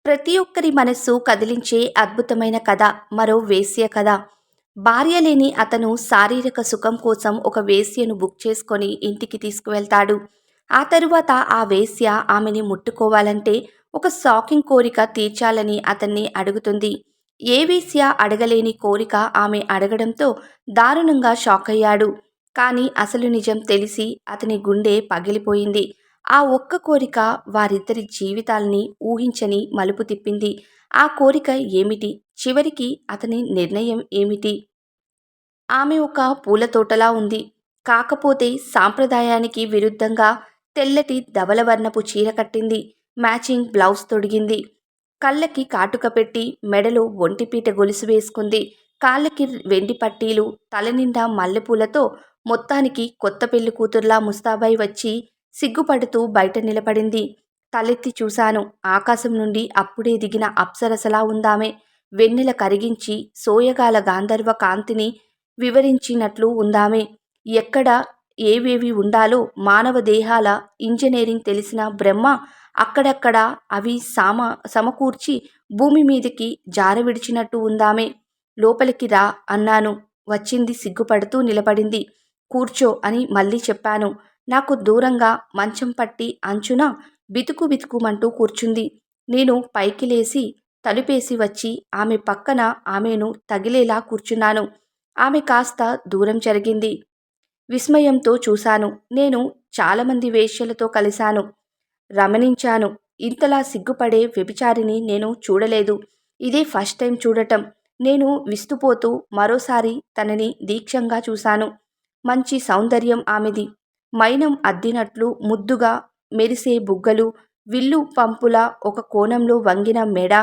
ప్రతి ఒక్కరి మనస్సు కదిలించే అద్భుతమైన కథ మరో వేశ్య కథ. భార్య లేని అతను శారీరక సుఖం కోసం ఒక వేశ్యను బుక్ చేసుకొని ఇంటికి తీసుకువెళ్తాడు. ఆ తరువాత ఆ వేశ్య ఆమెని ముట్టుకోవాలంటే ఒక షాకింగ్ కోరిక తీర్చాలని అతన్ని అడుగుతుంది. ఏ వేశ్య అడగలేని కోరిక ఆమె అడగడంతో దారుణంగా షాక్ అయ్యాడు. కానీ అసలు నిజం తెలిసి అతని గుండె పగిలిపోయింది. ఆ ఒక్క కోరిక వారిద్దరి జీవితాల్ని ఊహించని మలుపు తిప్పింది. ఆ కోరిక ఏమిటి? చివరికి అతని నిర్ణయం ఏమిటి? ఆమె ఒక పూలతోటలా ఉంది. కాకపోతే సాంప్రదాయానికి విరుద్ధంగా తెల్లటి ధవలవర్ణపు చీర కట్టింది. మ్యాచింగ్ బ్లౌజ్ తొడిగింది. కళ్ళకి కాటుక పెట్టి మెడలో ఒంటిపీట గొలుసు వేసుకుంది. కాళ్ళకి వెండి పట్టీలు, తలనిండా మల్లెపూలతో మొత్తానికి కొత్త పెళ్లి కూతుర్లా ముస్తాబై వచ్చి సిగ్గుపడుతూ బయట నిలబడింది. తలెత్తి చూశాను. ఆకాశం నుండి అప్పుడే దిగిన అప్సరసలా ఉందామె. వెన్నెల కరిగించి సోయగాల గాంధర్వ కాంతిని వివరించినట్లు ఉందామె. ఎక్కడ ఏవేవి ఉండాలో మానవ దేహాల ఇంజనీరింగ్ తెలిసిన బ్రహ్మ అక్కడక్కడ అవి సమకూర్చి భూమి మీదకి జారవిడిచినట్టు ఉందామె. లోపలికి రా అన్నాను. వచ్చింది. సిగ్గుపడుతూ నిలబడింది. కూర్చో అని మళ్ళీ చెప్పాను. నాకు దూరంగా మంచం పట్టి అంచున బితుకు బితుకుమంటూ కూర్చుంది. నేను పైకి లేసి తలుపేసి వచ్చి ఆమె పక్కన ఆమెను తగిలేలా కూర్చున్నాను. ఆమె కాస్త దూరం జరిగింది. విస్మయంతో చూశాను. నేను చాలామంది వేశ్యలతో కలిశాను, రమణించాను. ఇంతలా సిగ్గుపడే వ్యభిచారిని నేను చూడలేదు. ఇదే ఫస్ట్ టైం చూడటం. నేను విస్తుపోతూ మరోసారి తనని దీక్షంగా చూశాను. మంచి సౌందర్యం ఆమెది. మైనం అద్దినట్లు ముద్దుగా మెరిసే బుగ్గలు, విల్లు పంపులా ఒక కోణంలో వంగిన మెడ,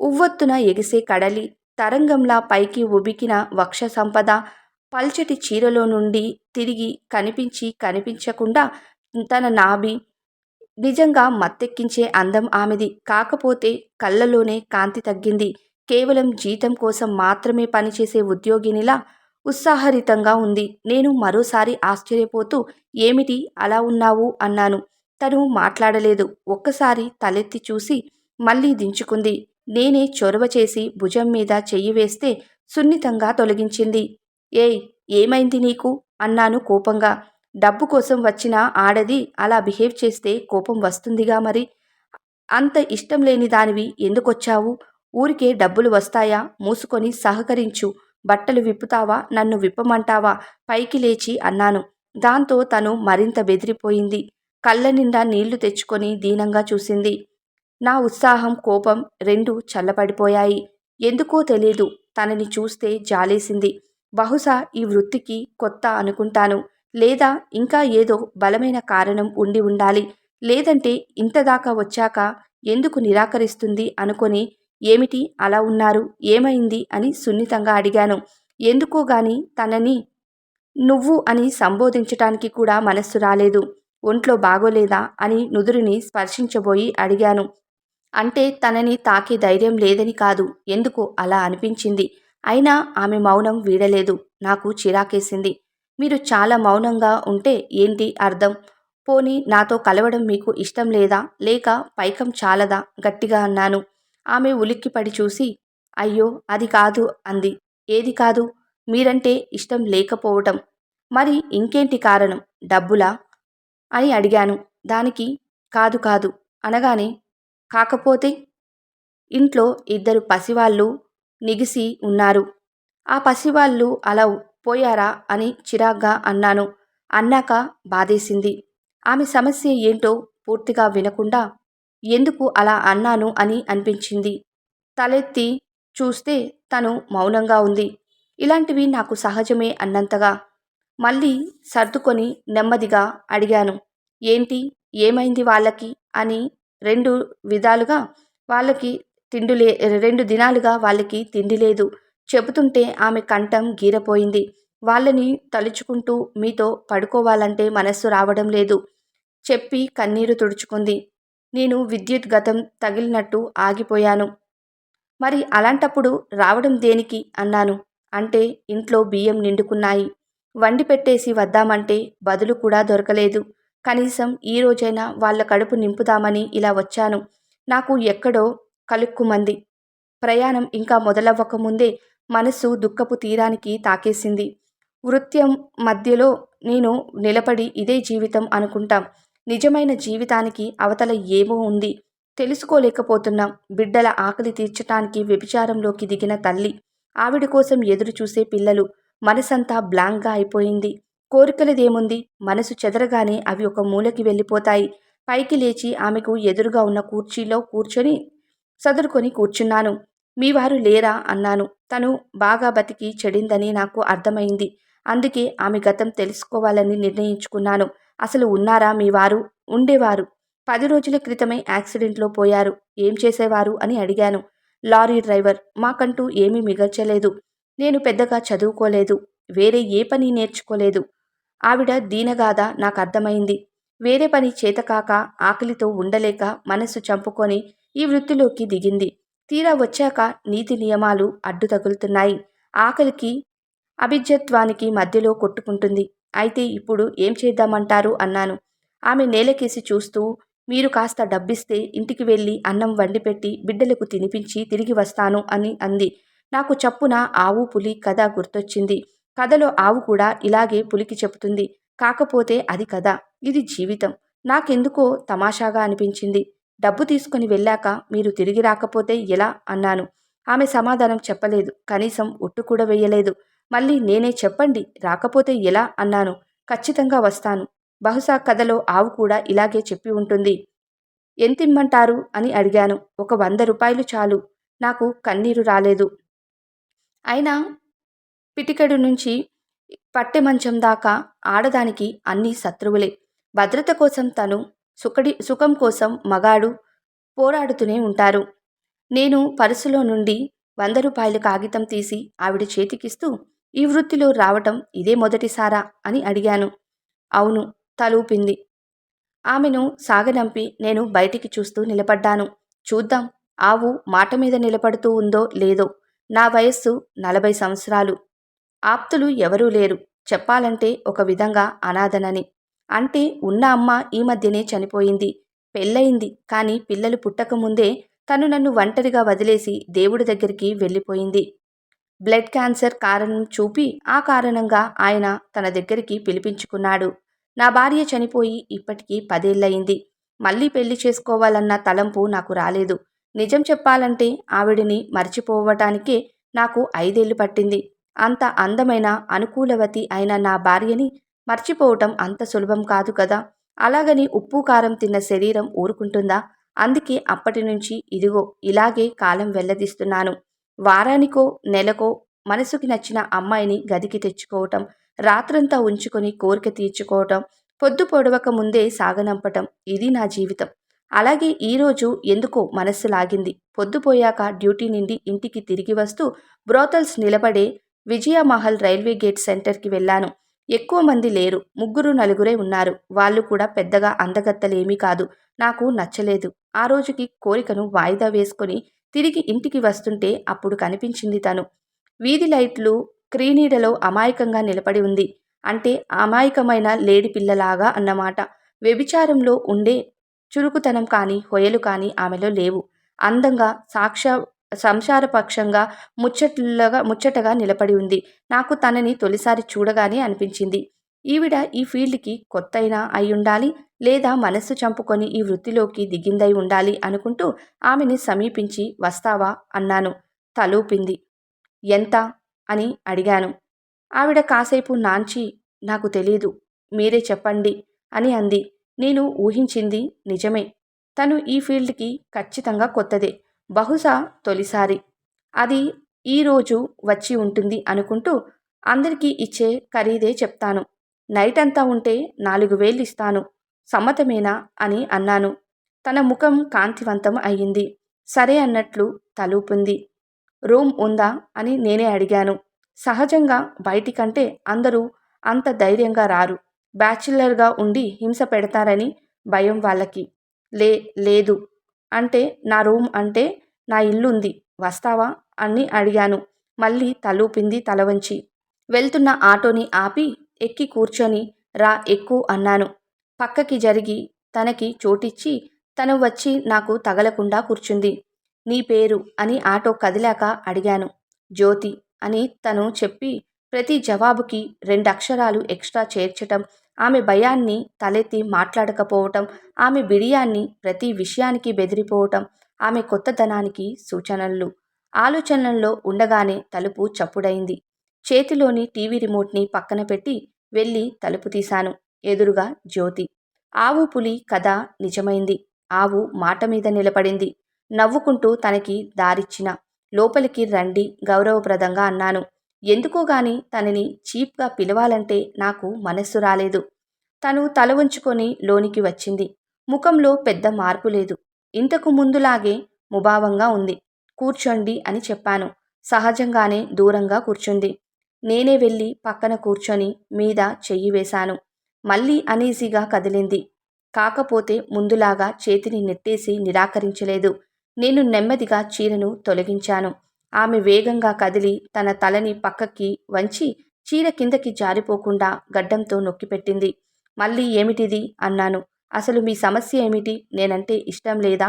ఉవ్వొత్తున ఎగిసే కడలి, తరంగంలా పైకి ఉబికిన వక్ష సంపద, పల్చటి చీరలో నుండి తిరిగి కనిపించకుండా తన నాభి, నిజంగా మత్తెక్కించే అందం ఆమెది. కాకపోతే కళ్ళలోనే కాంతి తగ్గింది. కేవలం జీతం కోసం మాత్రమే పనిచేసే ఉద్యోగినిలా ఉత్సాహరితంగా ఉంది. నేను మరోసారి ఆశ్చర్యపోతూ ఏమిటి అలా ఉన్నావు అన్నాను. తను మాట్లాడలేదు. ఒక్కసారి తలెత్తి చూసి మళ్ళీ దించుకుంది. నేనే చొరవ చేసి భుజం మీద చెయ్యి వేస్తే సున్నితంగా తొలగించింది. ఏయ్, ఏమైంది నీకు అన్నాను కోపంగా. డబ్బు కోసం వచ్చిన ఆడది అలా బిహేవ్ చేస్తే కోపం వస్తుందిగా మరి. అంత ఇష్టం లేని దానివి ఎందుకొచ్చావు? ఊరికే డబ్బులు వస్తాయా? మూసుకొని సహకరించు. బట్టలు విప్పుతావా? నన్ను విప్పమంటావా? పైకి లేచి అన్నాను. దాంతో తను మరింత బెదిరిపోయింది. కళ్ళ నిండా నీళ్లు తెచ్చుకొని దీనంగా చూసింది. నా ఉత్సాహం, కోపం రెండూ చల్లబడిపోయాయి. ఎందుకో తెలీదు, తనని చూస్తే జాలేసింది. బహుశా ఈ వృత్తికి కొత్త అనుకుంటాను. లేదా ఇంకా ఏదో బలమైన కారణం ఉండి ఉండాలి. లేదంటే ఇంతదాకా వచ్చాక ఎందుకు నిరాకరిస్తుంది అనుకొని ఏమిటి అలా ఉన్నారు? ఏమైంది అని సున్నితంగా అడిగాను. ఎందుకో గాని తనని నువ్వు అని సంబోధించటానికి కూడా మనస్సు రాలేదు. ఒంట్లో బాగోలేదా అని నుదురుని స్పర్శించబోయి అడిగాను. అంటే తనని తాకే ధైర్యం లేదని కాదు, ఎందుకో అలా అనిపించింది. అయినా ఆమె మౌనం వీడలేదు. నాకు చిరాకేసింది. మీరు చాలా మౌనంగా ఉంటే ఏంటి అర్థం? పోనీ నాతో కలవడం మీకు ఇష్టం లేదా? లేక పైకం చాలదా? గట్టిగా అన్నాను. ఆమె ఉలిక్కిపడి చూసి అయ్యో అది కాదు అంది. ఏది కాదు? మీరంటే ఇష్టం లేకపోవటం. మరి ఇంకేంటి కారణం? డబ్బులా అని అడిగాను. దానికి కాదు కాదు అనగానే కాకపోతే ఇంట్లో ఇద్దరు పసివాళ్ళు నిగిసి ఉన్నారు. ఆ పసివాళ్ళు అలా పోయారా అని చిరాగ్గా అన్నాను. అన్నాక బాధేసింది. ఆమె సమస్య ఏంటో పూర్తిగా వినకుండా ఎందుకు అలా అన్నాను అని అనిపించింది. తలెత్తి చూస్తే తను మౌనంగా ఉంది. ఇలాంటివి నాకు సహజమే అన్నంతగా. మళ్ళీ సర్దుకొని నెమ్మదిగా అడిగాను. ఏంటి? ఏమైంది వాళ్ళకి అని. రెండు విధాలుగా వాళ్ళకి రెండు దినాలుగా వాళ్ళకి తిండి లేదు. చెబుతుంటే ఆమె కంఠం గీరపోయింది. వాళ్ళని తలుచుకుంటూ మీతో పడుకోవాలంటే మనస్సు రావడం లేదు చెప్పి కన్నీరు తుడుచుకుంది. నేను విద్యుత్ గతం తగిలినట్టు ఆగిపోయాను. మరి అలాంటప్పుడు రావడం దేనికి అన్నాను. అంటే ఇంట్లో బియ్యం నిండుకున్నాయి. వండి పెట్టేసి వద్దామంటే బదులు కూడా దొరకలేదు. కనీసం ఈ రోజైనా వాళ్ళ కడుపు నింపుదామని ఇలా వచ్చాను. నాకు ఎక్కడో కలుక్కుమంది. ప్రయాణం ఇంకా మొదలవ్వకముందే మనస్సు దుఃఖపు తీరానికి తాకేసింది. వృత్యం మధ్యలో నేను నిలబడి ఇదే జీవితం అనుకుంటాం. నిజమైన జీవితానికి అవతల ఏమో ఉంది. తెలుసుకోలేకపోతున్నాం. బిడ్డల ఆకలి తీర్చటానికి వ్యభిచారంలోకి దిగిన తల్లి. ఆవిడ కోసం ఎదురు చూసే పిల్లలు. మనసంతా బ్లాంక్‌గా అయిపోయింది. కోరికలదేముంది? మనసు చెదరగానే అవి ఒక మూలకి వెళ్ళిపోతాయి. పైకి లేచి ఆమెకు ఎదురుగా ఉన్న కుర్చీలో కూర్చొని సదురుకొని కూర్చున్నాను. మీ వారు లేరా అన్నాను. తను బాగా బతికి చెడిందని నాకు అర్థమైంది. అందుకే ఆమె గతం తెలుసుకోవాలని నిర్ణయించుకున్నాను. అసలు ఉన్నారా మీ వారు? ఉండేవారు. 10 రోజుల క్రితమే యాక్సిడెంట్లో పోయారు. ఏం చేసేవారు అని అడిగాను. Lorry driver. మాకంటూ ఏమీ మిగల్చలేదు. నేను పెద్దగా చదువుకోలేదు. వేరే ఏ పని నేర్చుకోలేదు. ఆవిడ దీనగాథ నాకర్థమైంది. వేరే పని చేతకాక ఆకలితో ఉండలేక మనస్సు చంపుకొని ఈ వృత్తిలోకి దిగింది. తీరా వచ్చాక నీతి నియమాలు అడ్డు తగులుతున్నాయి. ఆకలికి అభిజత్వానికి మధ్యలో కొట్టుకుంటుంది. అయితే ఇప్పుడు ఏం చేద్దామంటారు అన్నాను. ఆమె నేలకేసి చూస్తూ మీరు కాస్త డబ్బిస్తే ఇంటికి వెళ్ళి అన్నం వండిపెట్టి బిడ్డలకు తినిపించి తిరిగి వస్తాను అని అంది. నాకు చప్పున ఆవు పులి కథ గుర్తొచ్చింది. కథలో ఆవు కూడా ఇలాగే పులికి చెబుతుంది. కాకపోతే అది కథ, ఇది జీవితం. నాకెందుకో తమాషాగా అనిపించింది. డబ్బు తీసుకుని వెళ్ళాక మీరు తిరిగి రాకపోతే ఎలా అన్నాను. ఆమె సమాధానం చెప్పలేదు. కనీసం ఒట్టు కూడా వేయలేదు. మళ్ళీ నేనే చెప్పండి రాకపోతే ఎలా అన్నాను. ఖచ్చితంగా వస్తాను. బహుశా కథలో ఆవు కూడా ఇలాగే చెప్పి ఉంటుంది. ఎంతిమ్మంటారు అని అడిగాను. ఒక 100 రూపాయలు చాలు. నాకు కన్నీరు రాలేదు. అయినా పిటికెడు నుంచి పట్టె మంచం దాకా ఆడదానికి అన్నీ శత్రువులే. భద్రత కోసం తను, సుఖం కోసం మగాడు పోరాడుతూనే ఉంటారు. నేను పర్సులో నుండి 100 రూపాయల కాగితం తీసి ఆవిడ చేతికిస్తూ ఈ వృత్తిలో రావటం ఇదే మొదటిసారా అని అడిగాను. అవును తలూపింది. ఆమెను సాగనంపి నేను బయటికి చూస్తూ నిలబడ్డాను. చూద్దాం ఆవు మాట మీద నిలబడుతూ ఉందో లేదో. నా వయస్సు 40 సంవత్సరాలు. ఆప్తులు ఎవరూ లేరు. చెప్పాలంటే ఒక విధంగా అనాథనని. అంటే ఉన్న అమ్మ ఈ మధ్యనే చనిపోయింది. పెళ్ళయింది. కానీ పిల్లలు పుట్టకముందే తను నన్ను ఒంటరిగా వదిలేసి దేవుడి దగ్గరికి వెళ్ళిపోయింది. బ్లడ్ క్యాన్సర్ కారణం చూపి ఆ కారణంగా ఆయన తన దగ్గరికి పిలిపించుకున్నాడు. నా భార్య చనిపోయి ఇప్పటికీ 10 ఏళ్లయింది. మళ్ళీ పెళ్లి చేసుకోవాలన్న తలంపు నాకు రాలేదు. నిజం చెప్పాలంటే ఆవిడని మర్చిపోవటానికే నాకు 5 ఏళ్లు పట్టింది. అంత అందమైన అనుకూలవతి అయిన నా భార్యని మర్చిపోవటం అంత సులభం కాదు కదా. అలాగని ఉప్పు కారం తిన్న శరీరం ఊరుకుంటుందా? అందుకే అప్పటినుంచి ఇదిగో ఇలాగే కాలం వెల్లదీస్తున్నాను. వారానికో నెలకో మనసుకి నచ్చిన అమ్మాయిని గదికి తెచ్చుకోవటం, రాత్రంతా ఉంచుకొని కోరిక తీర్చుకోవటం, పొద్దు పొడవక ముందే సాగనంపటం, ఇది నా జీవితం. అలాగే ఈరోజు ఎందుకో మనస్సు లాగింది. పొద్దుపోయాక డ్యూటీ నుండి ఇంటికి తిరిగి వస్తూ బ్రోతల్స్ నిలబడే విజయమహల్ రైల్వే గేట్ సెంటర్కి వెళ్ళాను. ఎక్కువ మంది లేరు. 3 4 ఉన్నారు. వాళ్ళు కూడా పెద్దగా అందగత్తలేమీ కాదు. నాకు నచ్చలేదు. ఆ రోజుకి కోరికను వాయిదా వేసుకొని తిరిగి ఇంటికి వస్తుంటే అప్పుడు కనిపించింది తను. వీధి లైట్లు క్రీనీడలో అమాయకంగా నిలబడి ఉంది. అంటే అమాయకమైన లేడి పిల్లలాగా అన్నమాట. వ్యభిచారంలో ఉండే చురుకుతనం కానీ హొయలు కానీ ఆమెలో లేవు. అందంగా సంసారపక్షంగా ముచ్చటగా నిలబడి ఉంది. నాకు తనని తొలిసారి చూడగానే అనిపించింది. ఈవిడ ఈ ఫీల్డ్‌కి కొత్తైనా అయ్యుండాలి. లేదా మనస్సు చంపుకొని ఈ వృత్తిలోకి దిగిందై ఉండాలి అనుకుంటూ ఆమెని సమీపించి వస్తావా అన్నాను. తలూపింది. ఎంత అని అడిగాను. ఆవిడ కాసేపు నాంచి నాకు తెలీదు. మీరే చెప్పండి అని అంది. నేను ఊహించింది నిజమే. తను ఈ ఫీల్డ్‌కి ఖచ్చితంగా కొత్తదే. బహుశా తొలిసారి. అది ఈరోజు వచ్చి ఉంటుంది అనుకుంటూ అందరికీ ఇచ్చే ఖరీదే చెప్తాను. నైట్ అంతా ఉంటే 4000 ఇస్తాను. సమ్మతమేనా అని అన్నాను. తన ముఖం కాంతివంతం అయ్యింది. సరే అన్నట్లు తలూపింది. రూమ్ ఉందా అని నేనే అడిగాను. సహజంగా బయటికంటే అందరూ అంత ధైర్యంగా రారు. బ్యాచిలర్‌గా ఉండి హింస పెడతారని భయం వాళ్ళకి. లేదు అంటే నా రూమ్ అంటే నా ఇల్లుంది. వస్తావా అని అడిగాను. మళ్ళీ తలూపింది తలవంచి. వెళ్తున్న ఆటోని ఆపి ఎక్కి కూర్చొని రా ఎక్కు అన్నాను. పక్కకి జరిగి తనకి చోటిచ్చి తను వచ్చి నాకు తగలకుండా కూర్చుంది. నీ పేరు అని ఆటో కదిలాక అడిగాను. జ్యోతి అని తను చెప్పి ప్రతి జవాబుకి రెండక్షరాలు ఎక్స్ట్రా చేర్చటం, ఆమె భయాన్ని తలెత్తి మాట్లాడకపోవటం, ఆమె బిడియాన్ని ప్రతి విషయానికి బెదిరిపోవటం, ఆమె కొత్తదనానికి సూచనలు. ఆలోచనల్లో ఉండగానే తలుపు చప్పుడైంది. చేతిలోని టీవీ రిమోట్ని పక్కన పెట్టి వెళ్ళి తలుపు తీశాను. ఎదురుగా జ్యోతి. ఆవు పులి కథ నిజమైంది. ఆవు మాట మీద నిలబడింది. నవ్వుకుంటూ తనకి దారిచ్చిన. లోపలికి రండి గౌరవప్రదంగా అన్నాను. ఎందుకోగాని తనని చీప్గా పిలవాలంటే నాకు మనస్సు రాలేదు. తను తల వంచుకొని లోనికి వచ్చింది. ముఖంలో పెద్ద మార్పు లేదు. ఇంతకు ముందులాగే ముభావంగా ఉంది. కూర్చోండి అని చెప్పాను. సహజంగానే దూరంగా కూర్చుంది. నేనే వెళ్ళి పక్కన కూర్చొని మీద చెయ్యి వేశాను. మళ్ళీ అనీజీగా కదిలింది. కాకపోతే ముందులాగా చేతిని నెట్టేసి నిరాకరించలేదు. నేను నెమ్మదిగా చీరను తొలగించాను. ఆమె వేగంగా కదిలి తన తలని పక్కకి వంచి చీర కిందకి జారిపోకుండా గడ్డంతో నొక్కిపెట్టింది. మళ్ళీ ఏమిటిది అన్నాను. అసలు మీ సమస్య ఏమిటి? నేనంటే ఇష్టం లేదా?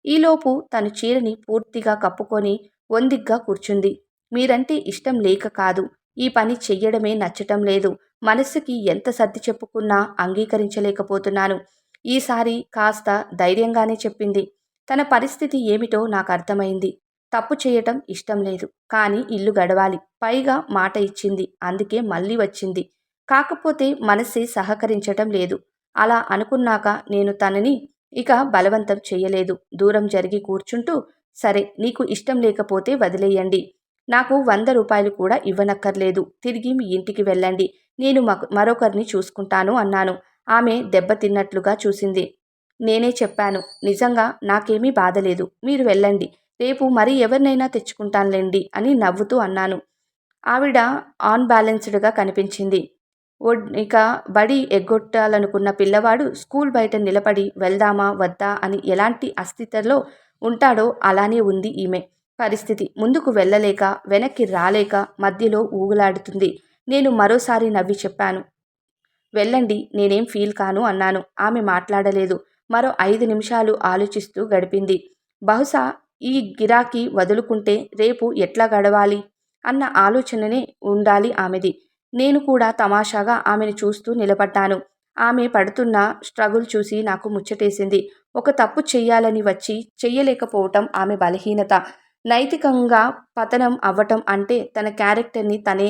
ఈలోపు తను చీరని పూర్తిగా కప్పుకొని ఒందిగ్గా కూర్చుంది. మీరంటే ఇష్టం లేక కాదు. ఈ పని చెయ్యడమే నచ్చటం లేదు. మనస్సుకి ఎంత సర్ది చెప్పుకున్నా అంగీకరించలేకపోతున్నాను. ఈసారి కాస్త ధైర్యంగానే చెప్పింది. తన పరిస్థితి ఏమిటో నాకు అర్థమైంది. తప్పు చేయటం ఇష్టం లేదు. కానీ ఇల్లు గడవాలి. పైగా మాట ఇచ్చింది. అందుకే మళ్ళీ వచ్చింది. కాకపోతే మనస్సే సహకరించటం లేదు. అలా అనుకున్నాక నేను తనని ఇక బలవంతం చెయ్యలేదు. దూరం జరిగి కూర్చుంటూ సరే నీకు ఇష్టం లేకపోతే వదిలేయండి. నాకు 100 రూపాయలు కూడా ఇవ్వనక్కర్లేదు. తిరిగి మీ ఇంటికి వెళ్ళండి. నేను మరొకరిని చూసుకుంటాను అన్నాను. ఆమె దెబ్బతిన్నట్లుగా చూసింది. నేనే చెప్పాను. నిజంగా నాకేమీ బాధలేదు. మీరు వెళ్ళండి. రేపు మరి ఎవరినైనా తెచ్చుకుంటానులెండి అని నవ్వుతూ అన్నాను. ఆవిడ ఆన్ బ్యాలెన్స్డ్గా కనిపించింది. ఇక బడి ఎగ్గొట్టాలనుకున్న పిల్లవాడు స్కూల్ బయట నిలబడి వెళ్దామా వద్దా అని ఎలాంటి అస్థితిలో ఉంటాడో అలానే ఉంది ఈమె పరిస్థితి. ముందుకు వెళ్ళలేక వెనక్కి రాలేక మధ్యలో ఊగులాడుతుంది. నేను మరోసారి నవ్వి చెప్పాను. వెళ్ళండి, నేనేం ఫీల్ కాను అన్నాను. ఆమె మాట్లాడలేదు. మరో 5 నిమిషాలు ఆలోచిస్తూ గడిపింది. బహుశా ఈ గిరాకీ వదులుకుంటే రేపు ఎట్లా గడవాలి అన్న ఆలోచననే ఉండాలి ఆమెది. నేను కూడా తమాషాగా ఆమెను చూస్తూ నిలబడ్డాను. ఆమె పడుతున్న స్ట్రగుల్ చూసి నాకు ముచ్చటేసింది. ఒక తప్పు చెయ్యాలని వచ్చి చెయ్యలేకపోవటం ఆమె బలహీనత. నైతికంగా పతనం అవ్వటం అంటే తన క్యారెక్టర్ని తనే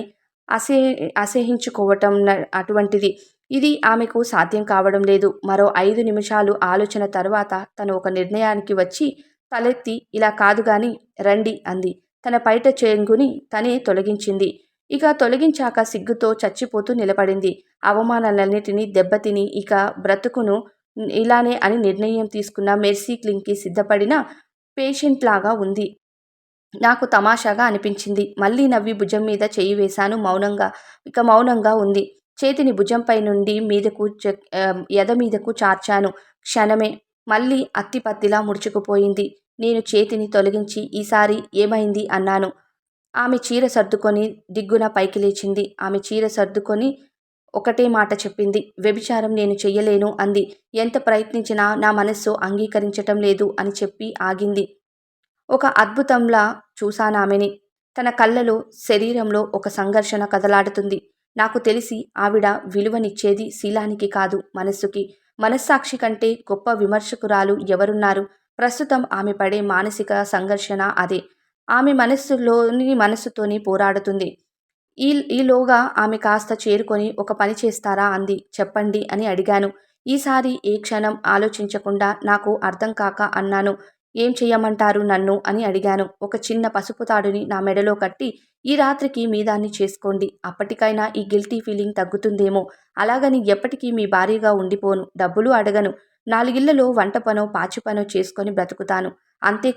అసే అసహ్యించుకోవటం అటువంటిది. ఇది ఆమెకు సాధ్యం కావడం లేదు. మరో 5 నిమిషాలు ఆలోచన తర్వాత తను ఒక నిర్ణయానికి వచ్చి తలెత్తి ఇలా కాదు గాని రండి అంది. తన పైట చెంగుని తనే తొలగించింది. ఇక తొలగించాక సిగ్గుతో చచ్చిపోతూ నిలబడింది. అవమానాలన్నిటినీ దెబ్బతిని ఇక బ్రతుకును ఇలానే అని నిర్ణయం తీసుకున్న మెర్సీ క్లింగ్కి సిద్ధపడిన పేషెంట్ లాగా ఉంది. నాకు తమాషాగా అనిపించింది. మళ్ళీ నవ్వి భుజం మీద చెయ్యి వేశాను. మౌనంగా ఉంది. చేతిని భుజంపై నుండి మీదకు ఎద మీదకు చార్చాను. క్షణమే మళ్ళీ అత్తిపత్తిలా ముడుచుకుపోయింది. నేను చేతిని తొలగించి ఈసారి ఏమైంది అన్నాను. ఆమె చీర సర్దుకొని దిగ్గున పైకి లేచింది. ఆమె చీర సర్దుకొని ఒకటే మాట చెప్పింది. వ్యభిచారం నేను చెయ్యలేను అంది. ఎంత ప్రయత్నించినా నా మనస్సు అంగీకరించటం లేదు అని చెప్పి ఆగింది. ఒక అద్భుతంలా చూశానామెని. తన కళ్ళలో, శరీరంలో ఒక సంఘర్షణ కదలాడుతుంది. నాకు తెలిసి ఆవిడ విలువనిచ్చేది శీలానికి కాదు, మనస్సుకి. మనస్సాక్షి కంటే గొప్ప విమర్శకురాలు ఎవరున్నారు? ప్రస్తుతం ఆమె పడే మానసిక సంఘర్షణ అదే. ఆమె మనస్సుతోని పోరాడుతుంది. ఈలోగా ఆమె కాస్త చేరుకొని ఒక పని చేస్తారా అంది. చెప్పండి అని అడిగాను. ఈసారి ఏ క్షణం ఆలోచించకుండా నాకు అర్థం కాక అన్నాను. ఏం చెయ్యమంటారు నన్ను అని అడిగాను. ఒక చిన్న పసుపు తాడుని నా మెడలో కట్టి ఈ రాత్రికి మీదాన్ని చేసుకోండి. అప్పటికైనా ఈ గిల్టీ ఫీలింగ్ తగ్గుతుందేమో. అలాగని ఎప్పటికీ మీ భార్యగా ఉండిపోను. డబ్బులు అడగను. 4 ఇళ్లలో వంట పనో పాచి పనో చేసుకొని బ్రతుకుతాను. అంతే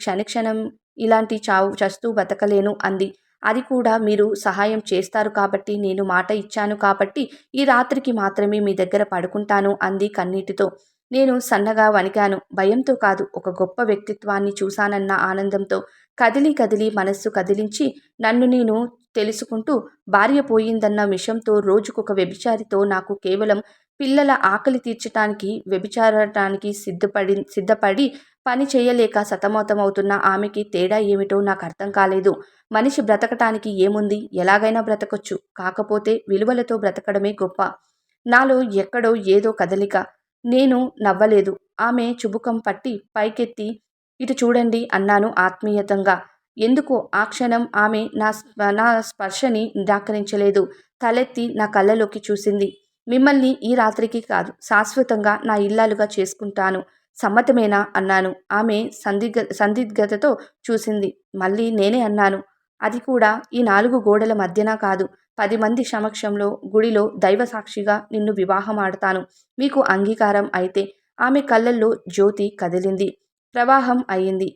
క్షణక్షణం ఇలాంటి చావు చస్తూ బతకలేను అంది. అది కూడా మీరు సహాయం చేస్తారు కాబట్టి, నేను మాట ఇచ్చాను కాబట్టి ఈ రాత్రికి మాత్రమే మీ దగ్గర పడుకుంటాను అంది కన్నీటితో. నేను సన్నగా వణికాను. భయంతో కాదు, ఒక గొప్ప వ్యక్తిత్వాన్ని చూశానన్న ఆనందంతో. కదిలి కదిలి మనస్సు కదిలించి నన్ను నేను తెలుసుకుంటూ భార్య పోయిందన్న విషంతో రోజుకొక వ్యభిచారితో నాకు కేవలం పిల్లల ఆకలి తీర్చటానికి వ్యభిచారటానికి సిద్ధపడి పని చేయలేక సతమతమవుతున్న ఆమెకి తేడా ఏమిటో నాకు అర్థం కాలేదు. మనిషి బ్రతకటానికి ఏముంది, ఎలాగైనా బ్రతకొచ్చు. కాకపోతే విలువలతో బ్రతకడమే గొప్ప. నాలో ఎక్కడో ఏదో కదలిక. నేను నవ్వలేదు. ఆమె చుబుకం పట్టి పైకెత్తి ఇటు చూడండి అన్నాను ఆత్మీయతంగా. ఎందుకో ఆ క్షణం ఆమె నా స్పర్శని నిరాకరించలేదు. తలెత్తి నా కళ్ళలోకి చూసింది. మిమ్మల్ని ఈ రాత్రికి కాదు, శాశ్వతంగా నా ఇల్లాలుగా చేసుకుంటాను. సమ్మతమేనా అన్నాను. ఆమె సందిగ్ధతతో చూసింది. మళ్ళీ నేనే అన్నాను. అది కూడా ఈ 4 గోడల మధ్యన కాదు, 10 మంది సమక్షంలో గుడిలో దైవ సాక్షిగా నిన్ను వివాహమాడతాను. మీకు అంగీకారం అయితే? ఆమె కళ్ళల్లో జ్యోతి కదిలింది. ప్రవాహం అయింది.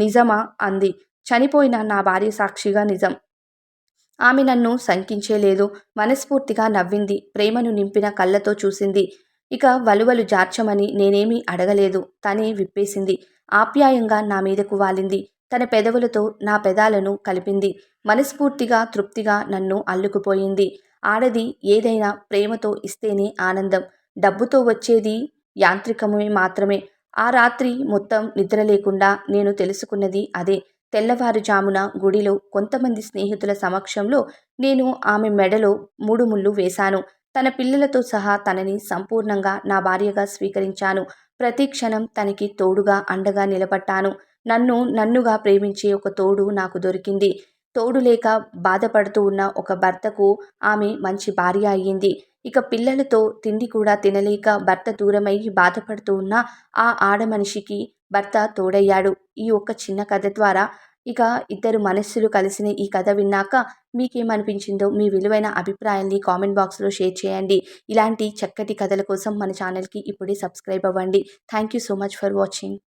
నిజమా అంది. చనిపోయిన నా భార్య సాక్షిగా నిజం. ఆమె నన్ను శంకించేలేదు. మనస్ఫూర్తిగా నవ్వింది. ప్రేమను నింపిన కళ్ళతో చూసింది. ఇక వలువలు జార్చమని నేనేమీ అడగలేదు. తనే విప్పేసింది. ఆప్యాయంగా నా మీదకు వాలింది. తన పెదవులతో నా పెదాలను కలిపింది. మనస్ఫూర్తిగా తృప్తిగా నన్ను అల్లుకుపోయింది. ఆడది ఏదైనా ప్రేమతో ఇస్తేనే ఆనందం. డబ్బుతో వచ్చేది యాంత్రికమే మాత్రమే. ఆ రాత్రి మొత్తం నిద్ర లేకుండా నేను తెలుసుకున్నది అదే. తెల్లవారుజామున గుడిలో కొంతమంది స్నేహితుల సమక్షంలో నేను ఆమె మెడలో 3 ముళ్ళు వేశాను. తన పిల్లలతో సహా తనని సంపూర్ణంగా నా భార్యగా స్వీకరించాను. ప్రతి క్షణం తనకి తోడుగా అండగా నిలబడ్డాను. నన్నుగా ప్రేమించే ఒక తోడు నాకు దొరికింది. తోడు లేక బాధపడుతూ ఉన్న ఒక భర్తకు ఆమె మంచి భార్య అయ్యింది. ఇక పిల్లలతో తిండి కూడా తినలేక భర్త దూరమై బాధపడుతూ ఉన్న ఆ ఆడమనిషికి భర్త తోడయ్యాడు. ఈ ఒక్క చిన్న కథ ద్వారా ఇక ఇద్దరు మనస్సులు కలిసిన ఈ కథ విన్నాక మీకేమనిపించిందో మీ విలువైన అభిప్రాయాన్ని కామెంట్ బాక్స్లో షేర్ చేయండి. ఇలాంటి చక్కటి కథల కోసం మన ఛానల్కి ఇప్పుడే సబ్స్క్రైబ్ అవ్వండి. Thank you so much for watching.